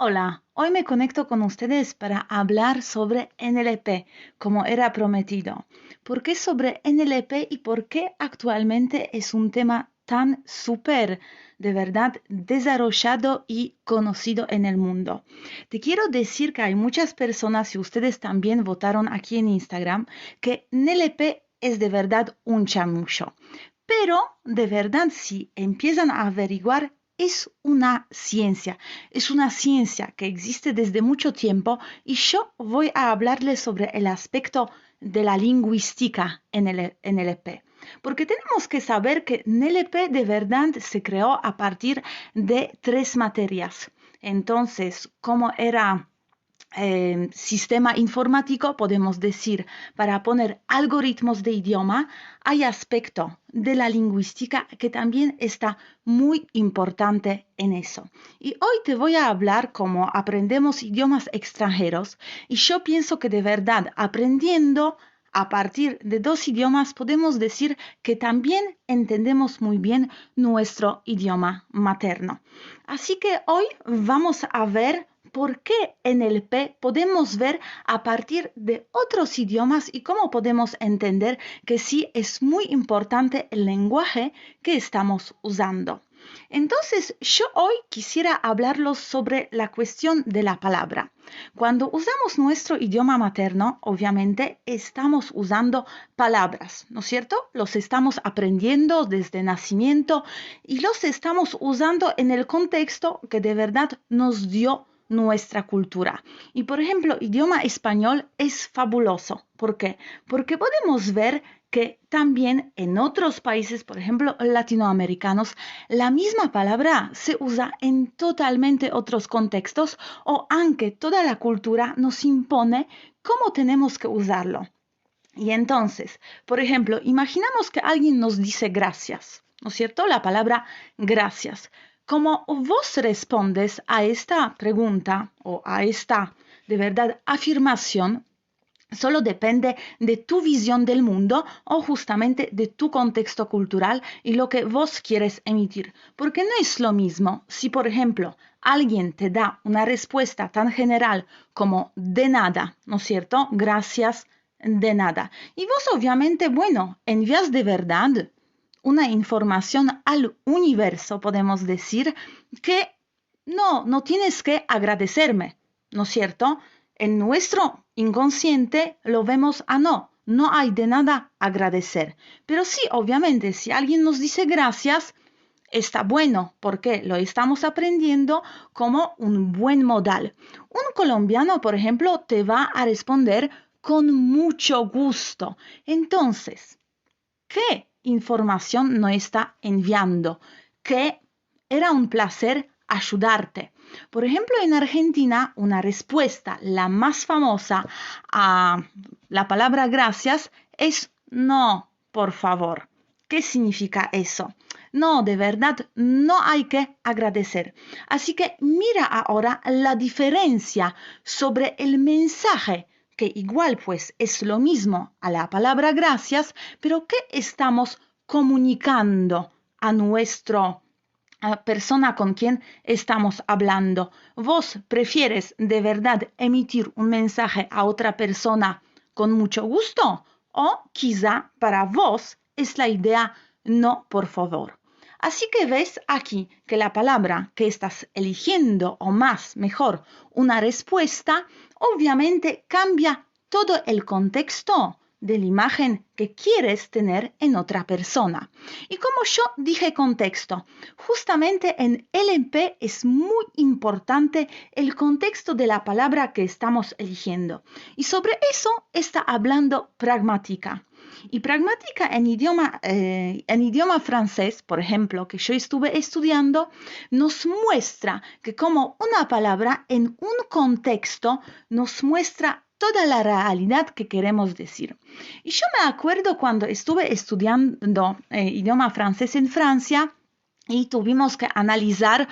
Hola, hoy me conecto con ustedes para hablar sobre NLP, como era prometido. ¿Por qué sobre NLP y por qué actualmente es un tema tan súper, de verdad, desarrollado y conocido en el mundo? Te quiero decir que hay muchas personas, y ustedes también votaron aquí en Instagram, que NLP es de verdad un chamullo. Pero de verdad, si empiezan a averiguar, es una ciencia que existe desde mucho tiempo y yo voy a hablarles sobre el aspecto de la lingüística en el NLP. Porque tenemos que saber que NLP de verdad se creó a partir de tres materias. Entonces, ¿cómo era sistema informático, podemos decir, para poner algoritmos de idioma, hay aspecto de la lingüística que también está muy importante en eso. Y hoy te voy a hablar cómo aprendemos idiomas extranjeros y yo pienso que de verdad aprendiendo a partir de dos idiomas podemos decir que también entendemos muy bien nuestro idioma materno. Así que hoy vamos a ver por qué NLP podemos ver a partir de otros idiomas y cómo podemos entender que sí es muy importante el lenguaje que estamos usando. Entonces, yo hoy quisiera hablarlos sobre la cuestión de la palabra. Cuando usamos nuestro idioma materno, obviamente estamos usando palabras, ¿no es cierto? Los estamos aprendiendo desde nacimiento y los estamos usando en el contexto que de verdad nos dio nuestra cultura. Y por ejemplo, idioma español es fabuloso. ¿Por qué? Porque podemos ver que también en otros países, por ejemplo, latinoamericanos, la misma palabra se usa en totalmente otros contextos o aunque toda la cultura nos impone cómo tenemos que usarlo. Y entonces, por ejemplo, imaginamos que alguien nos dice gracias, ¿no es cierto? La palabra gracias. ¿Cómo vos respondes a esta pregunta o a esta, de verdad, afirmación? Solo depende de tu visión del mundo o justamente de tu contexto cultural y lo que vos quieres emitir. Porque no es lo mismo si, por ejemplo, alguien te da una respuesta tan general como de nada, ¿no es cierto? Gracias, de nada. Y vos obviamente, bueno, envías de verdad una información al universo, podemos decir, que no tienes que agradecerme, ¿no es cierto? En nuestro inconsciente lo vemos no hay de nada agradecer. Pero sí, obviamente, si alguien nos dice gracias, está bueno porque lo estamos aprendiendo como un buen modal. Un colombiano, por ejemplo, te va a responder con mucho gusto. Entonces, ¿qué información no está enviando? Que era un placer ayudarte. Por ejemplo, en Argentina, una respuesta, la más famosa a la palabra gracias es no, por favor. ¿Qué significa eso? No, de verdad, no hay que agradecer. Así que mira ahora la diferencia sobre el mensaje, que igual pues es lo mismo a la palabra gracias, pero ¿qué estamos comunicando a nuestro persona con quien estamos hablando? ¿Vos prefieres de verdad emitir un mensaje a otra persona con mucho gusto? ¿O quizá para vos es la idea no, por favor? Así que ves aquí que la palabra que estás eligiendo o más, mejor, una respuesta, obviamente cambia todo el contexto de la imagen que quieres tener en otra persona. Y como yo dije contexto, justamente en LMP es muy importante el contexto de la palabra que estamos eligiendo. Y sobre eso está hablando pragmática. Y pragmática en idioma francés, por ejemplo, que yo estuve estudiando, nos muestra que como una palabra en un contexto nos muestra toda la realidad que queremos decir. Y yo me acuerdo cuando estuve estudiando idioma francés en Francia, y tuvimos que analizar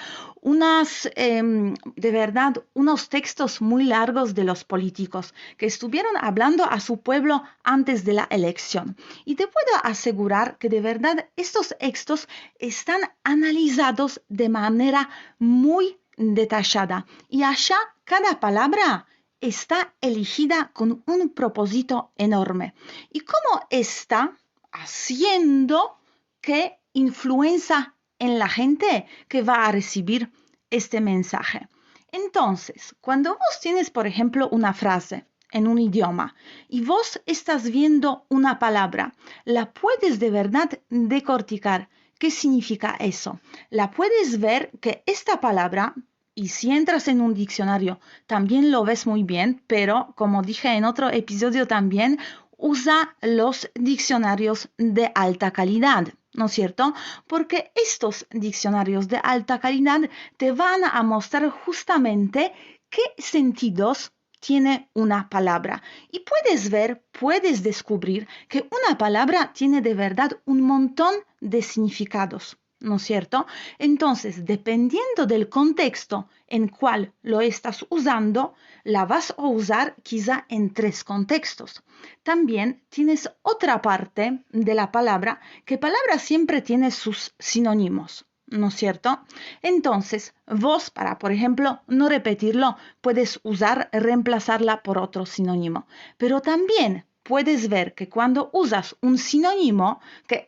de verdad, unos textos muy largos de los políticos que estuvieron hablando a su pueblo antes de la elección. Y te puedo asegurar que de verdad estos textos están analizados de manera muy detallada. Y allá cada palabra está elegida con un propósito enorme. ¿Y cómo está haciendo que influencia en la gente que va a recibir este mensaje? Entonces, cuando vos tienes, por ejemplo, una frase en un idioma y vos estás viendo una palabra, la puedes de verdad decorticar. ¿Qué significa eso? La puedes ver que esta palabra, y si entras en un diccionario, también lo ves muy bien, pero como dije en otro episodio también, usa los diccionarios de alta calidad, ¿no es cierto? Porque estos diccionarios de alta calidad te van a mostrar justamente qué sentidos tiene una palabra. Y puedes ver, puedes descubrir que una palabra tiene de verdad un montón de significados, ¿no es cierto? Entonces, dependiendo del contexto en cual lo estás usando, la vas a usar quizá en 3 contextos. También tienes otra parte de la palabra, que palabra siempre tiene sus sinónimos, ¿no es cierto? Entonces, vos, para, por ejemplo, no repetirlo, puedes usar, reemplazarla por otro sinónimo. Pero también puedes ver que cuando usas un sinónimo que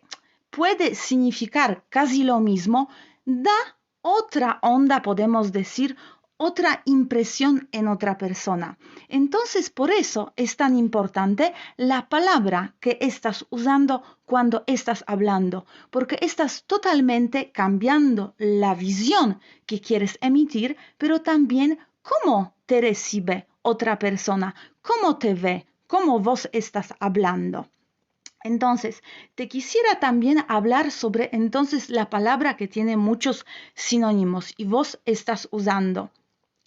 puede significar casi lo mismo, da otra onda, podemos decir, otra impresión en otra persona. Entonces, por eso es tan importante la palabra que estás usando cuando estás hablando, porque estás totalmente cambiando la visión que quieres emitir, pero también cómo te recibe otra persona, cómo te ve, cómo vos estás hablando. Entonces, te quisiera también hablar sobre entonces la palabra que tiene muchos sinónimos y vos estás usando.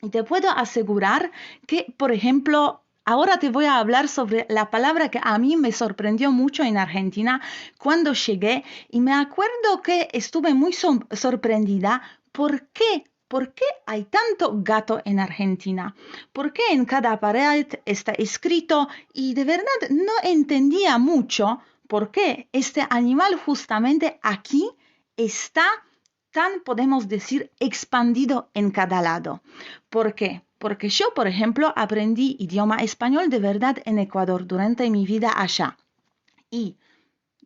Y te puedo asegurar que, por ejemplo, ahora te voy a hablar sobre la palabra que a mí me sorprendió mucho en Argentina cuando llegué y me acuerdo que estuve muy sorprendida. ¿Por qué? ¿Por qué hay tanto gato en Argentina? ¿Por qué en cada pared está escrito? Y de verdad no entendía mucho por qué este animal justamente aquí está tan, podemos decir, expandido en cada lado. ¿Por qué? Porque yo, por ejemplo, aprendí idioma español de verdad en Ecuador durante mi vida allá. Y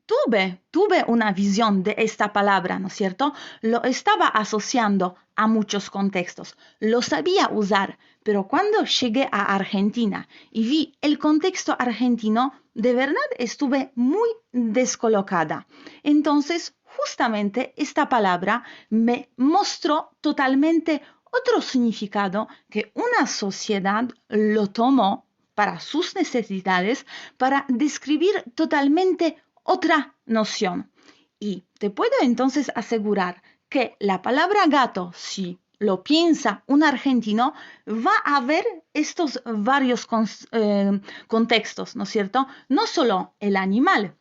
tuve una visión de esta palabra, ¿no es cierto? Lo estaba asociando a muchos contextos. Lo sabía usar, pero cuando llegué a Argentina y vi el contexto argentino, de verdad estuve muy descolocada. Entonces, justamente esta palabra me mostró totalmente otro significado que una sociedad lo tomó para sus necesidades, para describir totalmente otra noción. Y te puedo entonces asegurar que la palabra gato, si lo piensa un argentino, va a ver estos varios contextos, ¿no es cierto? No solo el animal,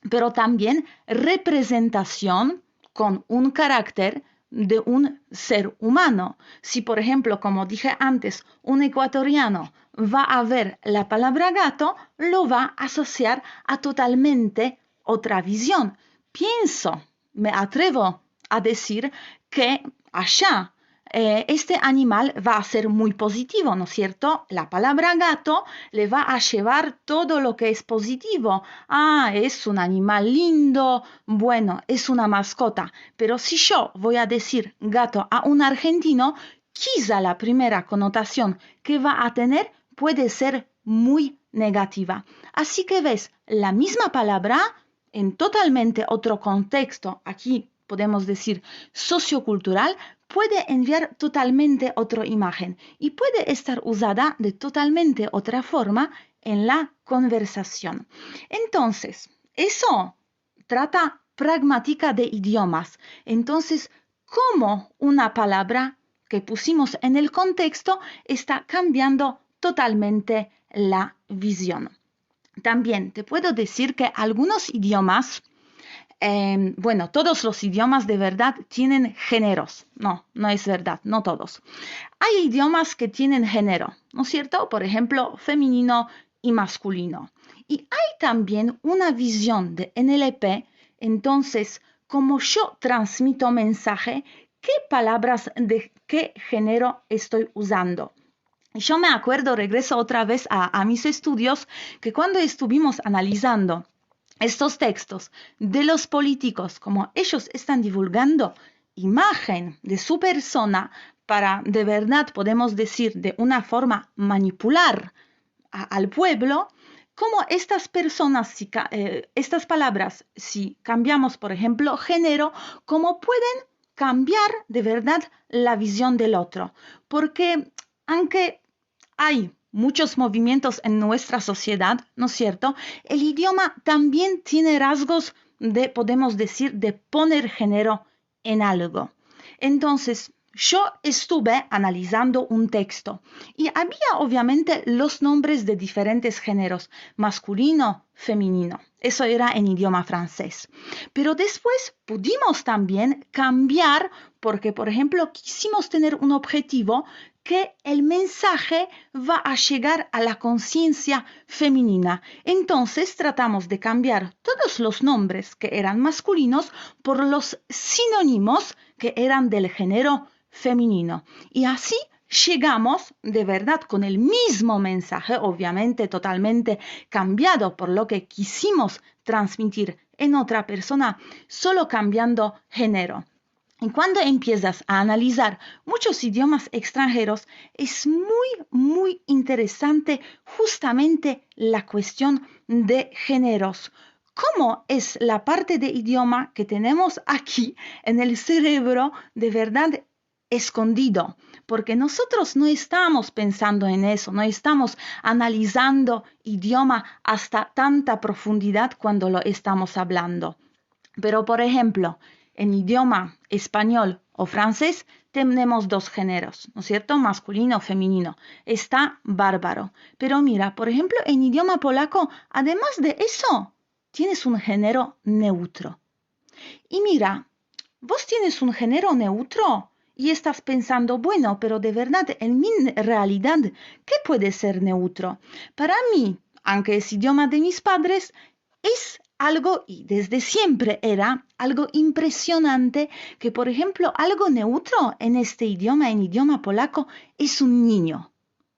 pero también representación con un carácter de un ser humano. Si, por ejemplo, como dije antes, un ecuatoriano va a ver la palabra gato, lo va a asociar a totalmente otra visión. Pienso, me atrevo a decir que allá este animal va a ser muy positivo, ¿no es cierto? La palabra gato le va a llevar todo lo que es positivo. Ah, es un animal lindo, bueno, es una mascota. Pero si yo voy a decir gato a un argentino, quizá la primera connotación que va a tener puede ser muy negativa. Así que ves, la misma palabra en totalmente otro contexto, aquí podemos decir sociocultural, puede enviar totalmente otra imagen y puede estar usada de totalmente otra forma en la conversación. Entonces, eso trata pragmática de idiomas. Entonces, cómo una palabra que pusimos en el contexto está cambiando totalmente la visión. También te puedo decir que algunos idiomas, bueno, todos los idiomas de verdad tienen géneros. No, no es verdad, no todos. Hay idiomas que tienen género, ¿no es cierto? Por ejemplo, femenino y masculino. Y hay también una visión de NLP, entonces, como yo transmito mensaje, qué palabras qué género estoy usando. Yo me acuerdo, regreso otra vez a mis estudios, que cuando estuvimos analizando estos textos de los políticos, como ellos están divulgando imagen de su persona para, de verdad, podemos decir, de una forma manipular al pueblo, como estas personas, estas palabras, si cambiamos, por ejemplo, género, cómo pueden cambiar de verdad la visión del otro. Porque aunque hay muchos movimientos en nuestra sociedad, ¿no es cierto? El idioma también tiene rasgos de, podemos decir, de poner género en algo. Entonces, yo estuve analizando un texto y había obviamente los nombres de diferentes géneros, masculino, femenino. Eso era en idioma francés. Pero después pudimos también cambiar porque, por ejemplo, quisimos tener un objetivo que el mensaje va a llegar a la conciencia femenina. Entonces tratamos de cambiar todos los nombres que eran masculinos por los sinónimos que eran del género femenino. Y así llegamos de verdad con el mismo mensaje, obviamente totalmente cambiado por lo que quisimos transmitir en otra persona, solo cambiando género. Y cuando empiezas a analizar muchos idiomas extranjeros, es muy interesante justamente la cuestión de géneros. ¿Cómo es la parte de idioma que tenemos aquí en el cerebro de verdad escondido? Porque nosotros no estamos pensando en eso, no estamos analizando idioma hasta tanta profundidad cuando lo estamos hablando. Pero, por ejemplo, en idioma español o francés tenemos dos géneros, ¿no es cierto? Masculino o femenino. Está bárbaro. Pero mira, por ejemplo, en idioma polaco, además de eso, tienes un género neutro. Y mira, vos tienes un género neutro y estás pensando, bueno, pero de verdad, en mi realidad, ¿qué puede ser neutro? Para mí, aunque es idioma de mis padres, es algo, y desde siempre era algo impresionante, que por ejemplo algo neutro en este idioma, en idioma polaco, es un niño,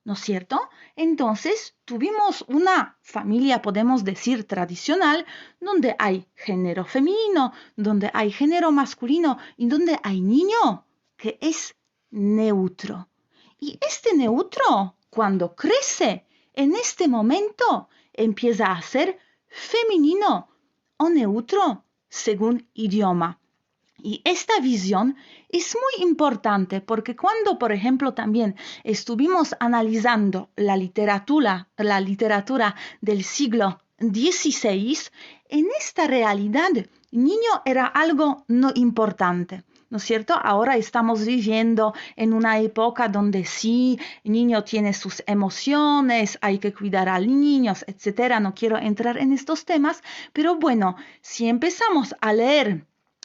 ¿no es cierto? Entonces tuvimos una familia, podemos decir, tradicional, donde hay género femenino, donde hay género masculino y donde hay niño, que es neutro. Y este neutro, cuando crece, en este momento empieza a ser femenino o neutro según idioma. Y esta visión es muy importante porque cuando, por ejemplo, también estuvimos analizando la literatura del siglo XVI, en esta realidad, niño era algo no importante. ¿No es cierto? Ahora estamos viviendo en una época donde sí, el niño tiene sus emociones, hay que cuidar a los niños, etcétera. No quiero entrar en estos temas, pero bueno, si empezamos a leer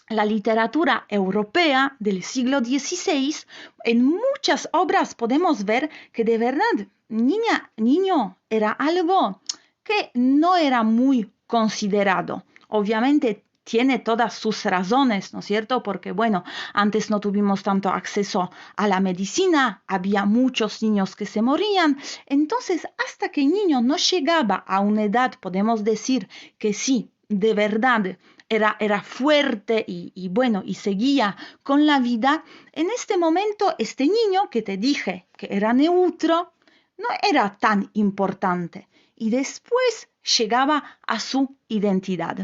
la literatura europea del siglo XVI, en muchas obras podemos ver que de verdad niño era algo que no era muy considerado. Obviamente tiene todas sus razones, ¿no es cierto? Porque, bueno, antes no tuvimos tanto acceso a la medicina, había muchos niños que se morían. Entonces, hasta que el niño no llegaba a una edad, podemos decir que sí, de verdad, era fuerte y bueno, y seguía con la vida, en este momento este niño que te dije que era neutro, no era tan importante. Y después llegaba a su identidad.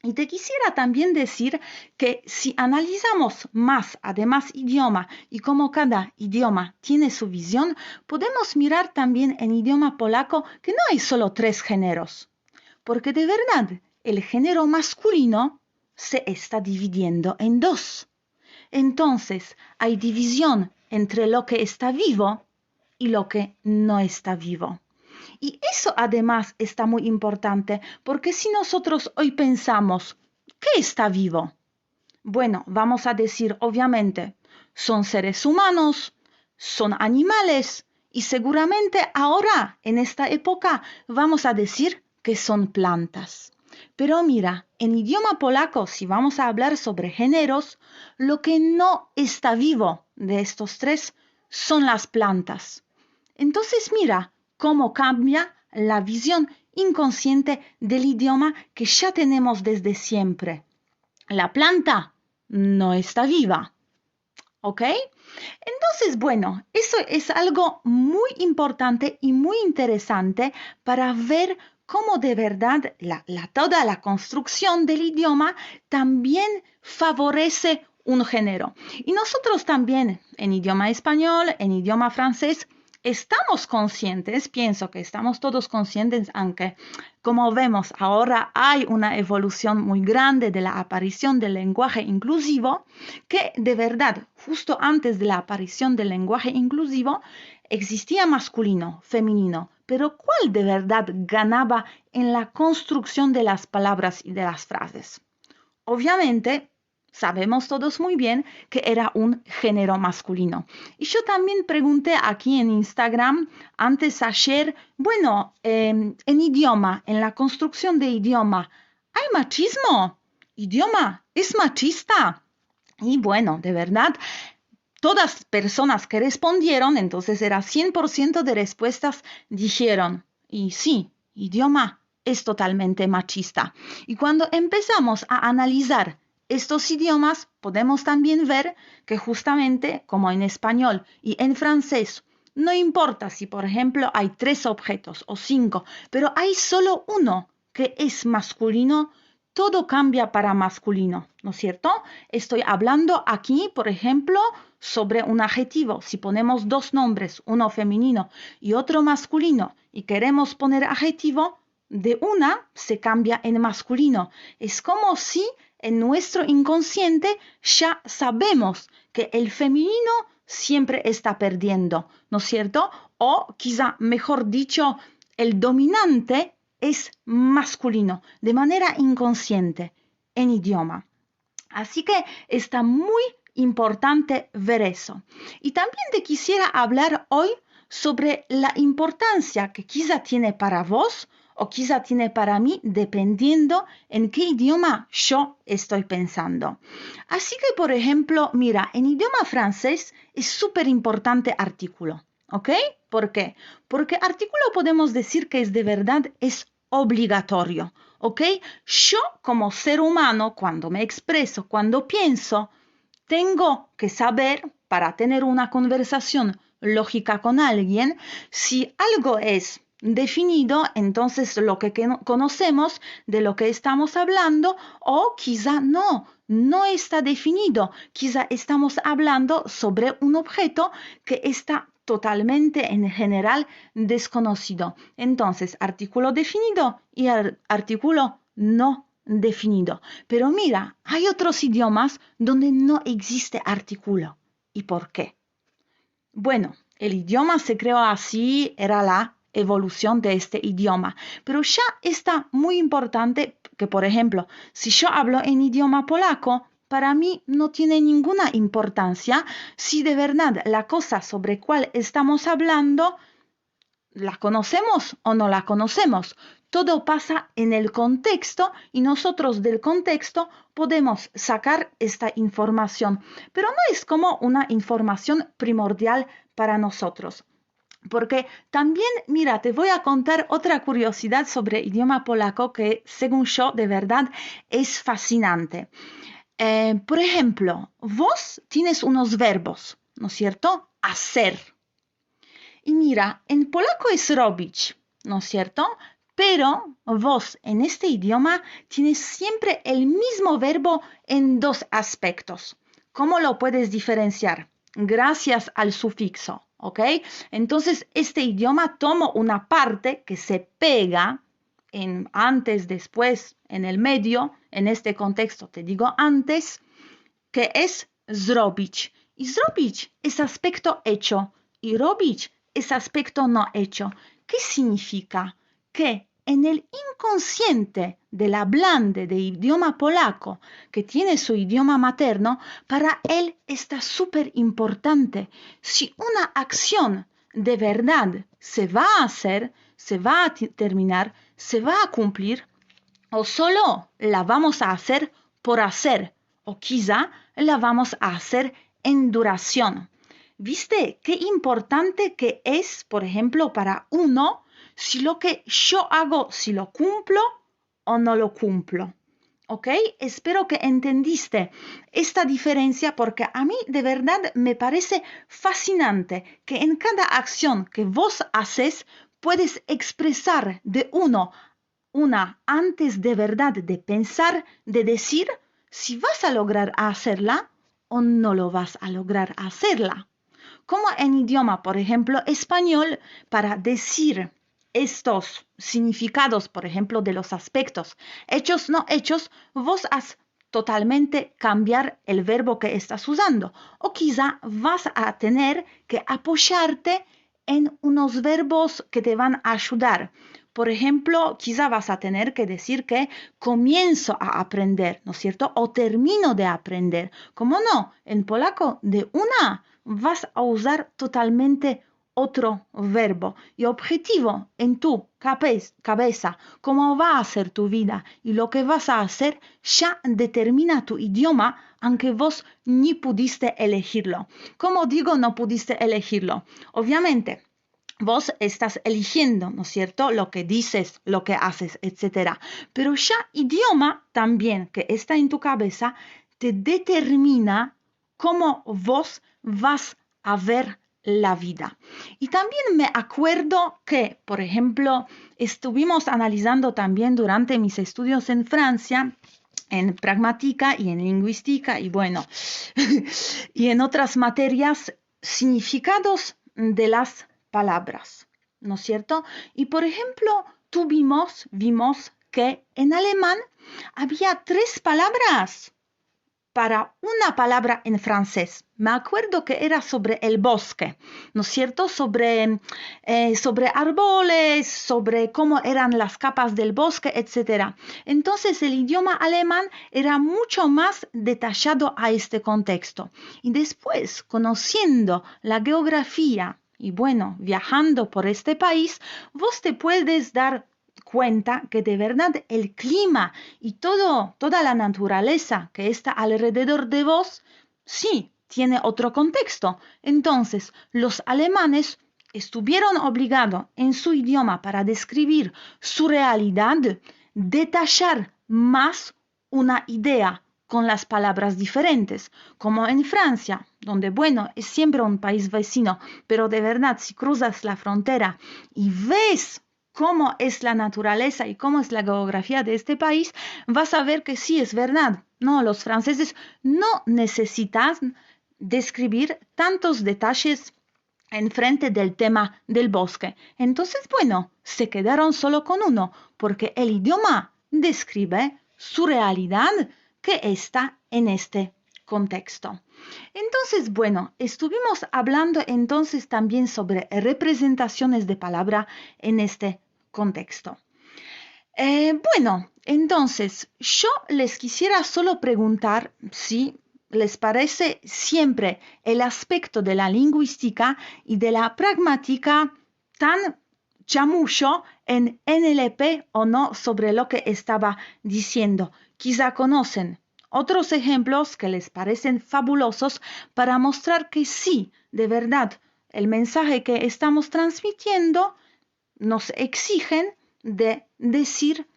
Y te quisiera también decir que si analizamos más, además, idioma y cómo cada idioma tiene su visión, podemos mirar también en idioma polaco que no hay solo 3 géneros, porque de verdad el género masculino se está dividiendo en 2. Entonces hay división entre lo que está vivo y lo que no está vivo. Y eso además está muy importante, porque si nosotros hoy pensamos, ¿qué está vivo? Bueno, vamos a decir, obviamente, son seres humanos, son animales, y seguramente ahora, en esta época, vamos a decir que son plantas. Pero mira, en idioma polaco, si vamos a hablar sobre géneros, lo que no está vivo de estos tres son las plantas. Entonces mira cómo cambia la visión inconsciente del idioma que ya tenemos desde siempre. La planta no está viva, ¿ok? Entonces, bueno, eso es algo muy importante y muy interesante para ver cómo de verdad toda la construcción del idioma también favorece un género. Y nosotros también, en idioma español, en idioma francés, estamos conscientes, pienso que estamos todos conscientes, aunque como vemos ahora hay una evolución muy grande de la aparición del lenguaje inclusivo, que de verdad, justo antes de la aparición del lenguaje inclusivo, existía masculino, femenino, pero ¿cuál de verdad ganaba en la construcción de las palabras y de las frases? Obviamente, sabemos todos muy bien que era un género masculino. Y yo también pregunté aquí en Instagram, antes ayer, bueno, en idioma, en la construcción de idioma, ¿hay machismo? ¿Idioma es machista? Y bueno, de verdad, todas personas que respondieron, entonces era 100% de respuestas, dijeron, y sí, idioma es totalmente machista. Y cuando empezamos a analizar estos idiomas, podemos también ver que justamente como en español y en francés, no importa si, por ejemplo, hay 3 objetos o 5, pero hay solo uno que es masculino, todo cambia para masculino, ¿no es cierto? Estoy hablando aquí, por ejemplo, sobre un adjetivo. Si ponemos 2 nombres, uno femenino y otro masculino, y queremos poner adjetivo, de una se cambia en masculino. Es como si en nuestro inconsciente ya sabemos que el femenino siempre está perdiendo, ¿no es cierto? O quizá, mejor dicho, el dominante es masculino, de manera inconsciente, en idioma. Así que está muy importante ver eso. Y también te quisiera hablar hoy sobre la importancia que quizá tiene para vos o quizá tiene para mí, dependiendo en qué idioma yo estoy pensando. Así que, por ejemplo, mira, en idioma francés es súper importante artículo, ¿ok? ¿Por qué? Porque artículo podemos decir que es de verdad, es obligatorio, ¿ok? Yo como ser humano, cuando me expreso, cuando pienso, tengo que saber, para tener una conversación lógica con alguien, si algo es definido, entonces lo que conocemos de lo que estamos hablando, o quizá no está definido, quizá estamos hablando sobre un objeto que está totalmente en general desconocido. Entonces, artículo definido y artículo no definido. Pero mira, hay otros idiomas donde no existe artículo. ¿Y por qué? Bueno, el idioma se creó así, era la evolución de este idioma, pero ya está muy importante que, por ejemplo, si yo hablo en idioma polaco, para mí no tiene ninguna importancia si de verdad la cosa sobre cual estamos hablando la conocemos o no la conocemos. Todo pasa en el contexto y nosotros del contexto podemos sacar esta información, pero no es como una información primordial para nosotros. Porque también, mira, te voy a contar otra curiosidad sobre idioma polaco que, según yo, de verdad es fascinante. Por ejemplo, vos tienes unos verbos, ¿no es cierto? Hacer. Y mira, en polaco es robić, ¿no es cierto? Pero vos en este idioma tienes siempre el mismo verbo en 2 aspectos. ¿Cómo lo puedes diferenciar? Gracias al sufixo, ¿ok? Entonces, este idioma toma una parte que se pega en antes, después, en el medio, en este contexto te digo antes, que es zrobić. Y zrobić es aspecto hecho y robić es aspecto no hecho. ¿Qué significa? Que en el inconsciente del hablante de idioma polaco, que tiene su idioma materno, para él está súper importante. Si una acción de verdad se va a hacer, se va a terminar, se va a cumplir, o solo la vamos a hacer por hacer, o quizá la vamos a hacer en duración. ¿Viste qué importante que es, por ejemplo, para uno, si lo que yo hago, si lo cumplo o no lo cumplo? ¿Ok? Espero que entendiste esta diferencia porque a mí de verdad me parece fascinante que en cada acción que vos haces puedes expresar de una antes de verdad de pensar, de decir si vas a lograr hacerla o no lo vas a lograr hacerla. Como en idioma, por ejemplo, español, para decir estos significados, por ejemplo, de los aspectos hechos, no hechos, vos has totalmente cambiar el verbo que estás usando. O quizá vas a tener que apoyarte en unos verbos que te van a ayudar. Por ejemplo, quizá vas a tener que decir que comienzo a aprender, ¿no es cierto? O termino de aprender. ¿Cómo no? En polaco, de una vas a usar totalmente otro verbo y objetivo en tu cabeza, cómo va a ser tu vida y lo que vas a hacer ya determina tu idioma, aunque vos ni pudiste elegirlo. Como digo, no pudiste elegirlo. Obviamente, vos estás eligiendo, ¿no es cierto?, lo que dices, lo que haces, etc. Pero ya idioma también que está en tu cabeza te determina cómo vos vas a ver la vida. Y también me acuerdo que, por ejemplo, estuvimos analizando también durante mis estudios en Francia, en pragmática y en lingüística y bueno, y en otras materias, significados de las palabras, ¿no es cierto? Y por ejemplo, vimos que en alemán había 3 palabras para una palabra en francés. Me acuerdo que era sobre el bosque, ¿no es cierto? Sobre árboles, sobre cómo eran las capas del bosque, etc. Entonces el idioma alemán era mucho más detallado a este contexto. Y después, conociendo la geografía y bueno, viajando por este país, vos te puedes dar cuenta que de verdad el clima y toda la naturaleza que está alrededor de vos, sí, tiene otro contexto. Entonces, los alemanes estuvieron obligados en su idioma para describir su realidad, detallar más una idea con las palabras diferentes, como en Francia, donde, bueno, es siempre un país vecino, pero de verdad, si cruzas la frontera y ves cómo es la naturaleza y cómo es la geografía de este país, vas a ver que sí es verdad. No, los franceses no necesitan describir tantos detalles en frente del tema del bosque. Entonces, bueno, se quedaron solo con uno, porque el idioma describe su realidad que está en este contexto. Entonces, bueno, estuvimos hablando entonces también sobre representaciones de palabra en este contexto. Bueno, entonces yo les quisiera solo preguntar si les parece siempre el aspecto de la lingüística y de la pragmática tan chamullo en NLP o no sobre lo que estaba diciendo. Quizá conocen otros ejemplos que les parecen fabulosos para mostrar que sí, de verdad, el mensaje que estamos transmitiendo nos exigen de decir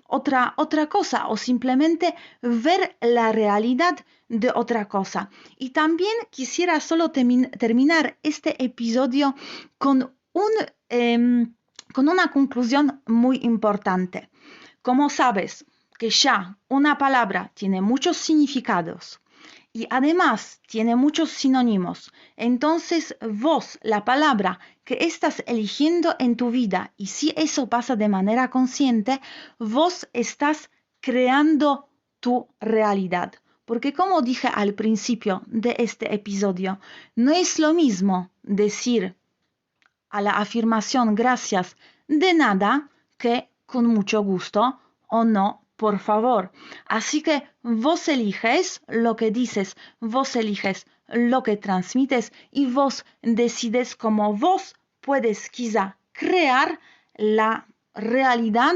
otra cosa o simplemente ver la realidad de otra cosa. Y también quisiera solo terminar este episodio con con una conclusión muy importante. Como sabes que ya una palabra tiene muchos significados y además tiene muchos sinónimos, entonces vos, la palabra que estás eligiendo en tu vida, y si eso pasa de manera consciente, vos estás creando tu realidad. Porque como dije al principio de este episodio, no es lo mismo decir a la afirmación gracias de nada que con mucho gusto o no, por favor. Así que vos eliges lo que dices, vos eliges lo que transmites y vos decides cómo vos puedes quizá crear la realidad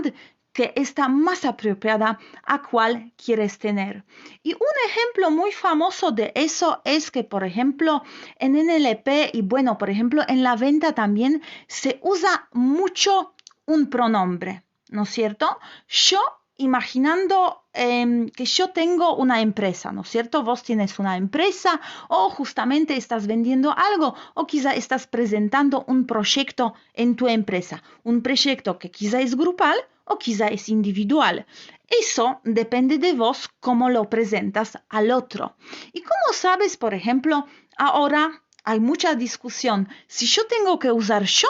que está más apropiada a cuál quieres tener. Y un ejemplo muy famoso de eso es que, por ejemplo, en NLP y bueno, por ejemplo, en la venta también se usa mucho un pronombre, ¿no es cierto? Yo imaginando que yo tengo una empresa, ¿no es cierto? Vos tienes una empresa o justamente estás vendiendo algo o quizá estás presentando un proyecto en tu empresa, un proyecto que quizá es grupal o quizá es individual. Eso depende de vos cómo lo presentas al otro. Y como sabes, por ejemplo, ahora hay mucha discusión si yo tengo que usar yo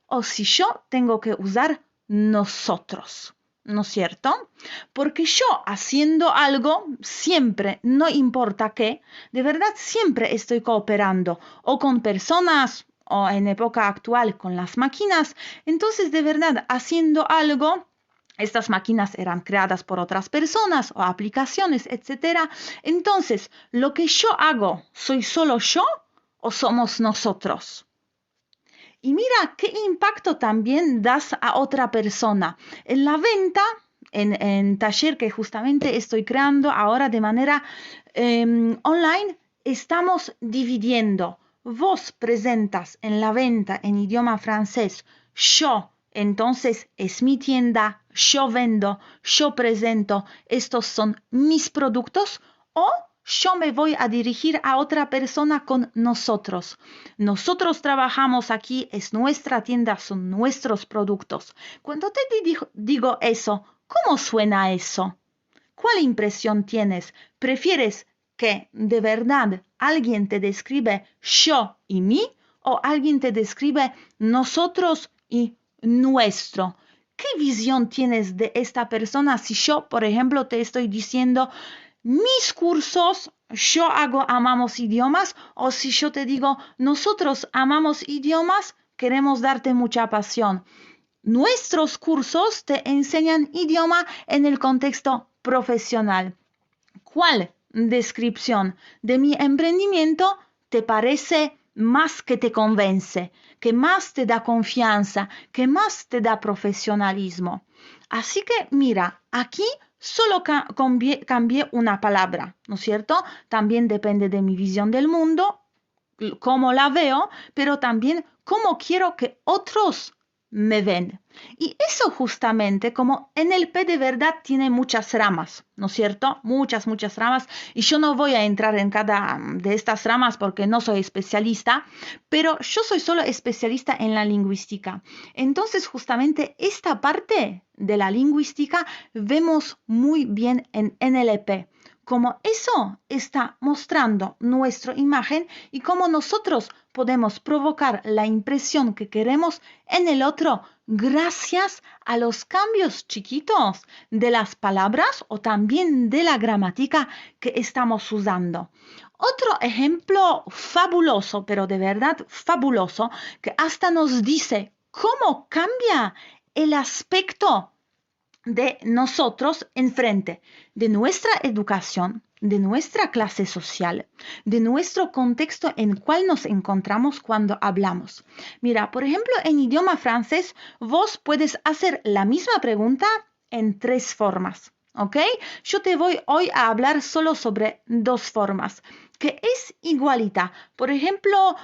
o si yo tengo que usar nosotros. ¿No es cierto? Porque yo haciendo algo, siempre, no importa qué, de verdad siempre estoy cooperando o con personas o en época actual con las máquinas. Entonces, de verdad, haciendo algo, estas máquinas eran creadas por otras personas o aplicaciones, etc. Entonces, lo que yo hago, ¿soy solo yo o somos nosotros? Y mira qué impacto también das a otra persona. En la venta, en taller que justamente estoy creando ahora de manera online, estamos dividiendo. Vos presentas en la venta en idioma francés, yo, entonces es mi tienda, yo vendo, yo presento, estos son mis productos, o yo me voy a dirigir a otra persona con nosotros. Nosotros trabajamos aquí, es nuestra tienda, son nuestros productos. Cuando te digo eso, ¿cómo suena eso? ¿Cuál impresión tienes? ¿Prefieres que de verdad alguien te describe yo y mí o alguien te describe nosotros y nuestro? ¿Qué visión tienes de esta persona si yo, por ejemplo, te estoy diciendo mis cursos, yo hago amamos idiomas, o si yo te digo nosotros amamos idiomas, queremos darte mucha pasión? Nuestros cursos te enseñan idioma en el contexto profesional. ¿Cuál descripción de mi emprendimiento te parece más que te convence, que más te da confianza, que más te da profesionalismo? Así que mira, aquí solo cambié una palabra, ¿no es cierto? También depende de mi visión del mundo, cómo la veo, pero también cómo quiero que otros me ven. Y eso justamente, como NLP de verdad tiene muchas ramas, ¿no es cierto? Muchas, muchas ramas. Y yo no voy a entrar en cada de estas ramas porque no soy especialista, pero yo soy solo especialista en la lingüística. Entonces, justamente esta parte de la lingüística vemos muy bien en NLP. Como eso está mostrando nuestra imagen y cómo nosotros podemos provocar la impresión que queremos en el otro gracias a los cambios chiquitos de las palabras o también de la gramática que estamos usando. Otro ejemplo fabuloso, pero de verdad fabuloso, que hasta nos dice cómo cambia el aspecto de nosotros enfrente de nuestra educación, de nuestra clase social, de nuestro contexto en cual nos encontramos cuando hablamos. Mira, por ejemplo, en idioma francés, vos puedes hacer la misma pregunta en tres formas, ¿ok? Yo te voy hoy a hablar solo sobre dos formas, que es igualita. Por ejemplo,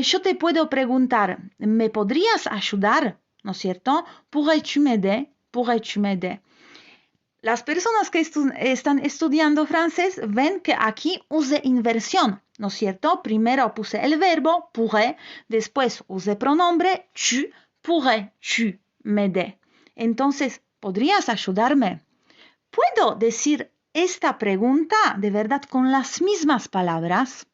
yo te puedo preguntar, ¿me podrías ayudar? ¿No es cierto? ¿Pourrais-tu m'aider? Pourrais-tu m'aider? Las personas que están estudiando francés ven que aquí use inversión, ¿no es cierto? Primero puse el verbo pourrais, después use pronombre tu, pourrais-tu m'aider. Entonces, ¿podrías ayudarme? ¿Puedo decir esta pregunta de verdad con las mismas palabras?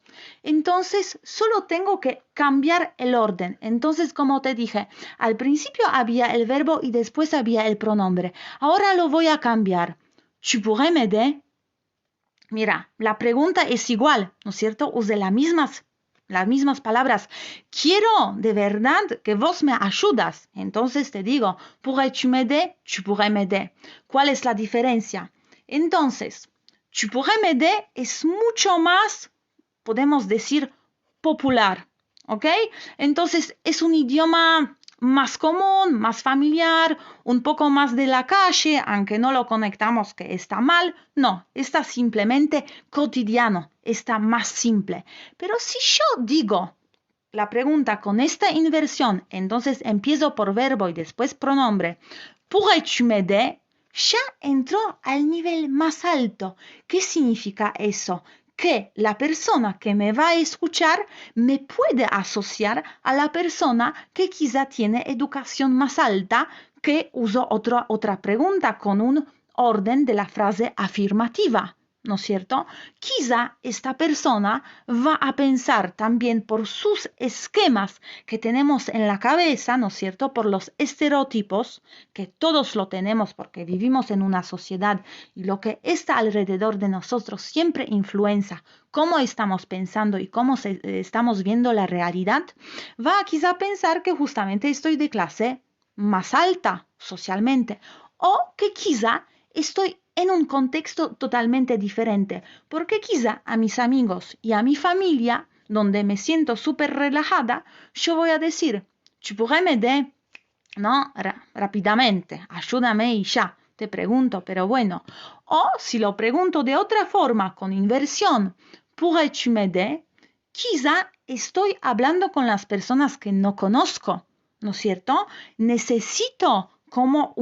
Entonces, solo tengo que cambiar el orden. Entonces, como te dije, al principio había el verbo y después había el pronombre. Ahora lo voy a cambiar. ¿Tu pourrais m'aider? Mira, la pregunta es igual, ¿no es cierto? Use las mismas palabras. Quiero de verdad que vos me ayudas. Entonces te digo, ¿pourrais-tu m'aider? Tu pourrais m'aider. ¿Cuál es la diferencia? Entonces, tu pourrais m'aider es mucho más, podemos decir, popular, ¿ok? Entonces es un idioma más común, más familiar, un poco más de la calle, aunque no lo conectamos que está mal. No, está simplemente cotidiano, está más simple. Pero si yo digo la pregunta con esta inversión, entonces empiezo por verbo y después pronombre, pourrais-tu m'aider? Ya entró al nivel más alto. ¿Qué significa eso? Que la persona que me va a escuchar me puede asociar a la persona que quizá tiene educación más alta, que uso otra pregunta con un orden de la frase afirmativa. ¿No es cierto? Quizá esta persona va a pensar también por sus esquemas que tenemos en la cabeza, ¿no es cierto? Por los estereotipos, que todos lo tenemos porque vivimos en una sociedad y lo que está alrededor de nosotros siempre influencia cómo estamos pensando y cómo estamos viendo la realidad, va a quizá pensar que justamente estoy de clase más alta socialmente o que quizá estoy en un contexto totalmente diferente, porque quizá a mis amigos y a mi familia, donde me siento súper relajada, yo voy a decir, tu pourrais m'aider, ¿no? Rápidamente, ayúdame y ya, te pregunto, pero bueno. O si lo pregunto de otra forma, con inversión, pourrais-tu m'aider? Quizá estoy hablando con las personas que no conozco, ¿no es cierto? Necesito como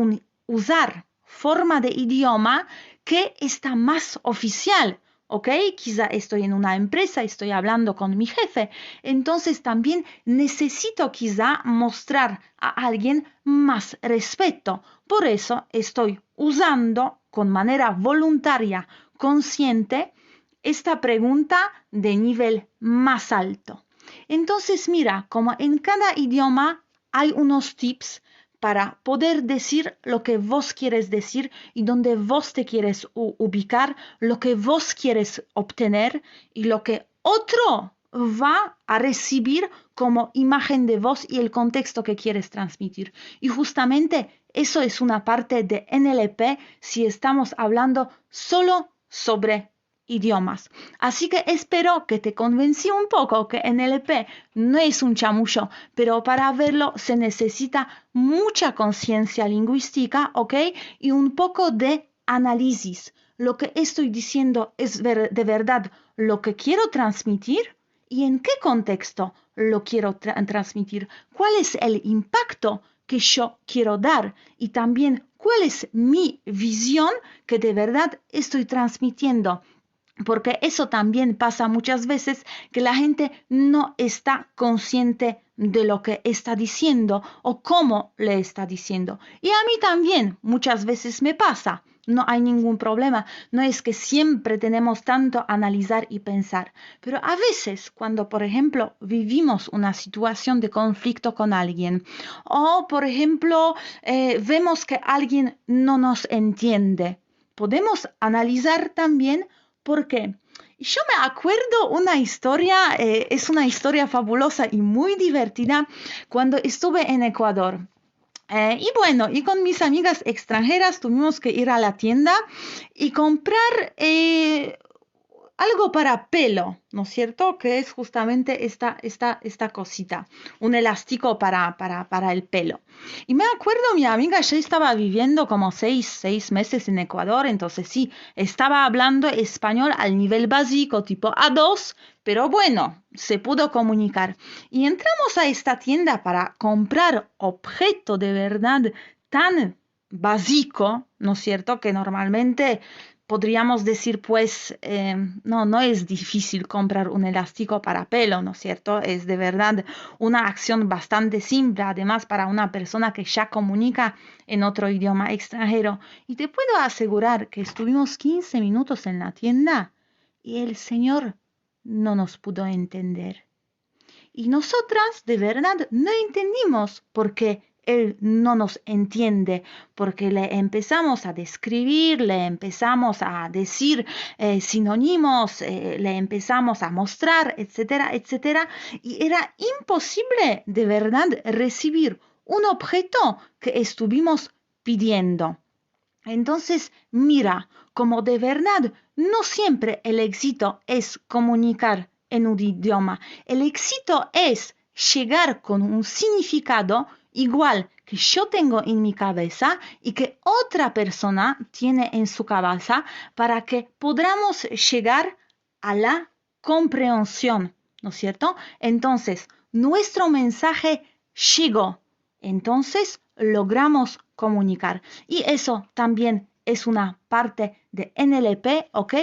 usar forma de idioma que está más oficial, ¿ok? Quizá estoy en una empresa, estoy hablando con mi jefe, entonces también necesito quizá mostrar a alguien más respeto. Por eso estoy usando con manera voluntaria, consciente, esta pregunta de nivel más alto. Entonces, mira, como en cada idioma hay unos tips para poder decir lo que vos quieres decir y donde vos te quieres ubicar, lo que vos quieres obtener y lo que otro va a recibir como imagen de vos y el contexto que quieres transmitir. Y justamente eso es una parte de NLP si estamos hablando solo sobre idiomas. Así que espero que te convencí un poco que NLP no es un chamullo, pero para verlo se necesita mucha conciencia lingüística, ¿ok? Y un poco de análisis. Lo que estoy diciendo es de verdad lo que quiero transmitir y en qué contexto lo quiero transmitir. ¿Cuál es el impacto que yo quiero dar? Y también cuál es mi visión que de verdad estoy transmitiendo. Porque eso también pasa muchas veces que la gente no está consciente de lo que está diciendo o cómo le está diciendo. Y a mí también muchas veces me pasa. No hay ningún problema. No es que siempre tenemos tanto analizar y pensar. Pero a veces cuando, por ejemplo, vivimos una situación de conflicto con alguien o, por ejemplo, vemos que alguien no nos entiende, podemos analizar también porque yo me acuerdo una historia, es una historia fabulosa y muy divertida cuando estuve en Ecuador. Y bueno, y con mis amigas extranjeras tuvimos que ir a la tienda y comprar algo para pelo, ¿no es cierto? Que es justamente esta cosita, un elástico para el pelo. Y me acuerdo, mi amiga ya estaba viviendo como seis meses en Ecuador, entonces sí, estaba hablando español al nivel básico, tipo A2, pero bueno, se pudo comunicar. Y entramos a esta tienda para comprar objeto de verdad tan básico, ¿no es cierto? Que normalmente podríamos decir, pues, no es difícil comprar un elástico para pelo, ¿no es cierto? Es de verdad una acción bastante simple, además para una persona que ya comunica en otro idioma extranjero. Y te puedo asegurar que estuvimos 15 minutos en la tienda y el señor no nos pudo entender. Y nosotras de verdad no entendimos por qué él no nos entiende, porque le empezamos a describir, le empezamos a decir sinónimos, le empezamos a mostrar, etcétera, etcétera, y era imposible de verdad recibir un objeto que estuvimos pidiendo. Entonces, mira, como de verdad no siempre el éxito es comunicar en un idioma. El éxito es llegar con un significado igual que yo tengo en mi cabeza y que otra persona tiene en su cabeza para que podamos llegar a la comprensión, ¿no es cierto? Entonces, nuestro mensaje llegó, entonces logramos comunicar. Y eso también es una parte de NLP, ¿ok?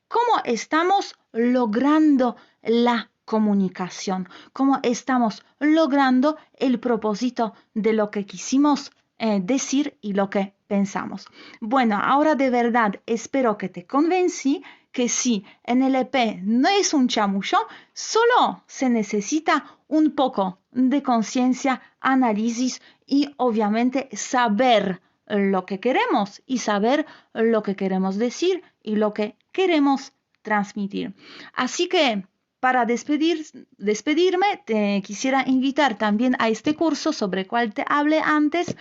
¿Cómo estamos logrando la comunicación? ¿Cómo estamos logrando el propósito de lo que quisimos decir y lo que pensamos? Bueno, ahora de verdad espero que te convencí que sí, NLP no es un chamullo, solo se necesita un poco de conciencia, análisis y obviamente saber lo que queremos y saber lo que queremos decir y lo que queremos transmitir. Así que para despedirme, te quisiera invitar también a este curso sobre el cual te hablé antes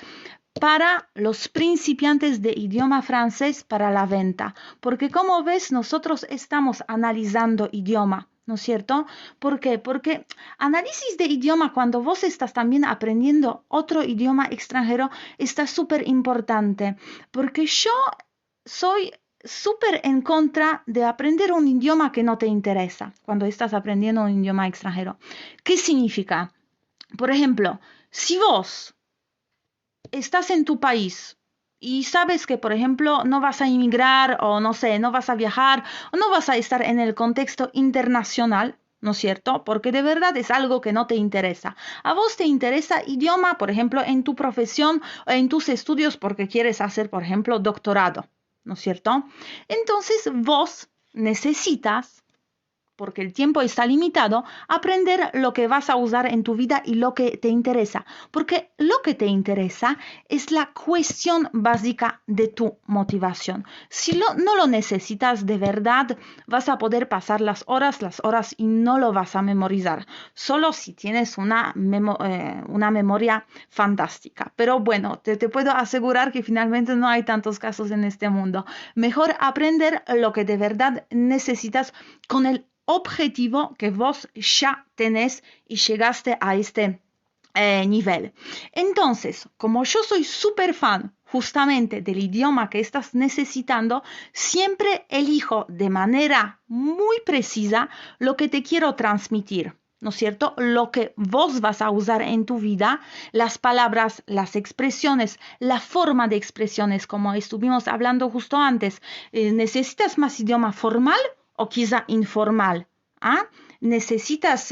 para los principiantes de idioma francés para la venta. Porque como ves, nosotros estamos analizando idioma, ¿no es cierto? ¿Por qué? Porque análisis de idioma, cuando vos estás también aprendiendo otro idioma extranjero, está súper importante. Porque yo soy súper en contra de aprender un idioma que no te interesa cuando estás aprendiendo un idioma extranjero. ¿Qué significa? Por ejemplo, si vos estás en tu país y sabes que, por ejemplo, no vas a emigrar o no sé, no vas a viajar o no vas a estar en el contexto internacional, ¿no es cierto? Porque de verdad es algo que no te interesa. A vos te interesa idioma, por ejemplo, en tu profesión o en tus estudios porque quieres hacer, por ejemplo, doctorado, ¿no es cierto? Entonces vos necesitas, porque el tiempo está limitado, aprender lo que vas a usar en tu vida y lo que te interesa, porque lo que te interesa es la cuestión básica de tu motivación. Si no lo necesitas de verdad, vas a poder pasar las horas y no lo vas a memorizar, solo si tienes una memoria fantástica. Pero bueno, te puedo asegurar que finalmente no hay tantos casos en este mundo. Mejor aprender lo que de verdad necesitas con el objetivo que vos ya tenés y llegaste a este nivel. Entonces, como yo soy súper fan justamente del idioma que estás necesitando, siempre elijo de manera muy precisa lo que te quiero transmitir. ¿No es cierto? Lo que vos vas a usar en tu vida, las palabras, las expresiones, la forma de expresiones, como estuvimos hablando justo antes. ¿Necesitas más idioma formal o quizá informal? ¿Ah? ¿Necesitas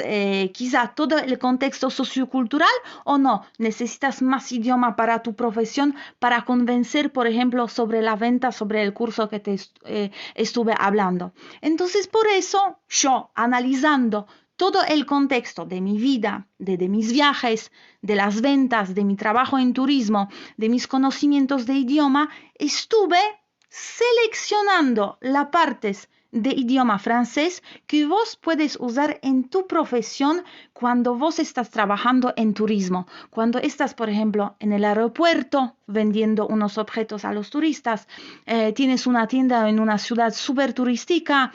quizá todo el contexto sociocultural o no? ¿Necesitas más idioma para tu profesión para convencer, por ejemplo, sobre la venta, sobre el curso que te estuve hablando? Entonces, por eso yo, analizando todo el contexto de mi vida, de mis viajes, de las ventas, de mi trabajo en turismo, de mis conocimientos de idioma, estuve seleccionando las partes de idioma francés que vos puedes usar en tu profesión cuando vos estás trabajando en turismo. Cuando estás, por ejemplo, en el aeropuerto vendiendo unos objetos a los turistas, tienes una tienda en una ciudad súper turística,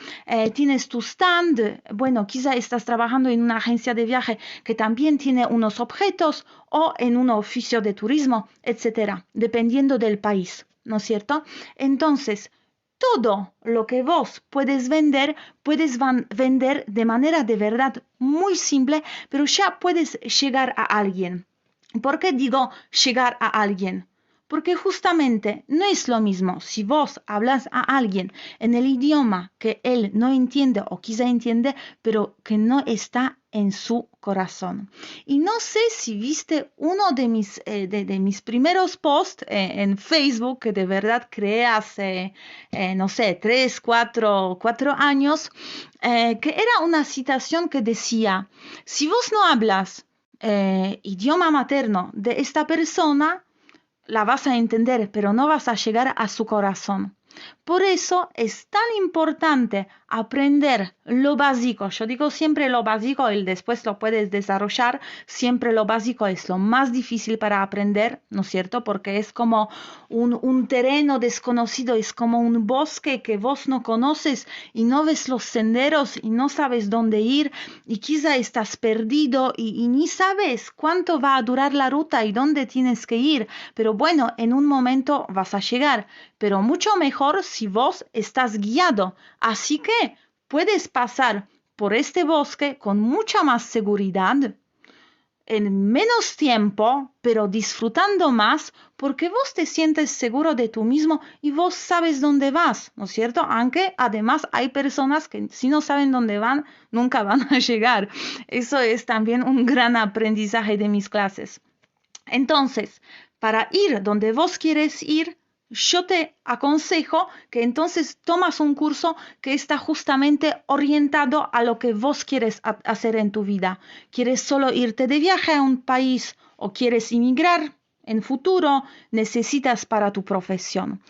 tienes tu stand, bueno, quizá estás trabajando en una agencia de viaje que también tiene unos objetos o en un oficio de turismo, etcétera, dependiendo del país, ¿no es cierto? Entonces, todo lo que vos puedes vender de manera de verdad muy simple, pero ya puedes llegar a alguien. ¿Por qué digo llegar a alguien? Porque justamente no es lo mismo si vos hablas a alguien en el idioma que él no entiende o quizá entiende, pero que no está en su corazón. Y no sé si viste uno de mis primeros posts en Facebook que de verdad creé hace, no sé, 4 años, que era una citación que decía, si vos no hablas idioma materno de esta persona, la vas a entender, pero no vas a llegar a su corazón. Por eso es tan importante aprender lo básico. Yo digo siempre lo básico y después lo puedes desarrollar. Siempre lo básico es lo más difícil para aprender, ¿no es cierto? Porque es como un terreno desconocido, es como un bosque que vos no conoces y no ves los senderos y no sabes dónde ir y quizá estás perdido y ni sabes cuánto va a durar la ruta y dónde tienes que ir. Pero bueno, en un momento vas a llegar, pero mucho mejor si vos estás guiado. Así que puedes pasar por este bosque con mucha más seguridad, en menos tiempo, pero disfrutando más, porque vos te sientes seguro de tú mismo y vos sabes dónde vas, ¿no es cierto? Aunque además hay personas que si no saben dónde van, nunca van a llegar. Eso es también un gran aprendizaje de mis clases. Entonces, para ir donde vos quieres ir, yo te aconsejo que entonces tomas un curso que está justamente orientado a lo que vos quieres hacer en tu vida. ¿Quieres solo irte de viaje a un país o quieres inmigrar en futuro? Necesitas para tu profesión.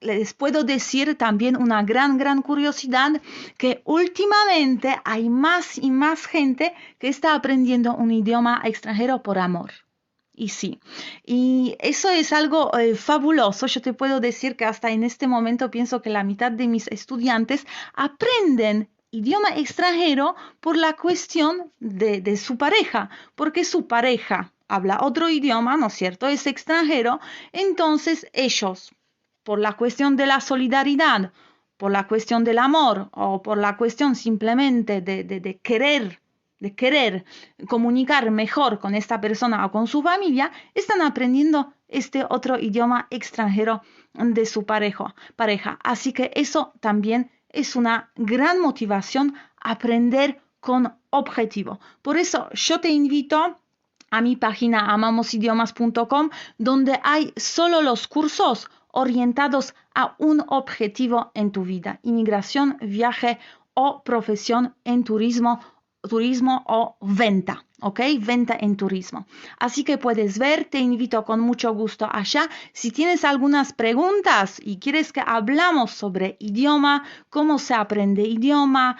Les puedo decir también una gran curiosidad que últimamente hay más y más gente que está aprendiendo un idioma extranjero por amor. Y sí, y eso es algo fabuloso. Yo te puedo decir que hasta en este momento pienso que la mitad de mis estudiantes aprenden idioma extranjero por la cuestión de su pareja, porque su pareja habla otro idioma, ¿no es cierto? Es extranjero, entonces ellos por la cuestión de la solidaridad, por la cuestión del amor o por la cuestión simplemente de querer comunicar mejor con esta persona o con su familia, están aprendiendo este otro idioma extranjero de su pareja. Así que eso también es una gran motivación, aprender con objetivo. Por eso yo te invito a mi página amamosidiomas.com, donde hay solo los cursos orientados a un objetivo en tu vida: inmigración, viaje o profesión en turismo o venta, ¿ok? Venta en turismo. Así que puedes ver, te invito con mucho gusto allá. Si tienes algunas preguntas y quieres que hablamos sobre idioma, cómo se aprende idioma,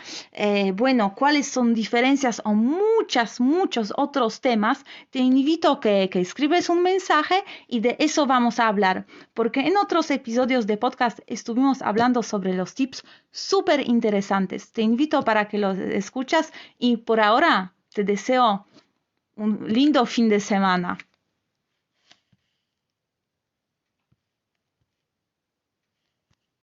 cuáles son diferencias o muchos otros temas, te invito a que escribes un mensaje y de eso vamos a hablar, porque en otros episodios de podcast estuvimos hablando sobre los tips súper interesantes. Te invito para que los escuchas y por ahora te deseo un lindo fin de semana.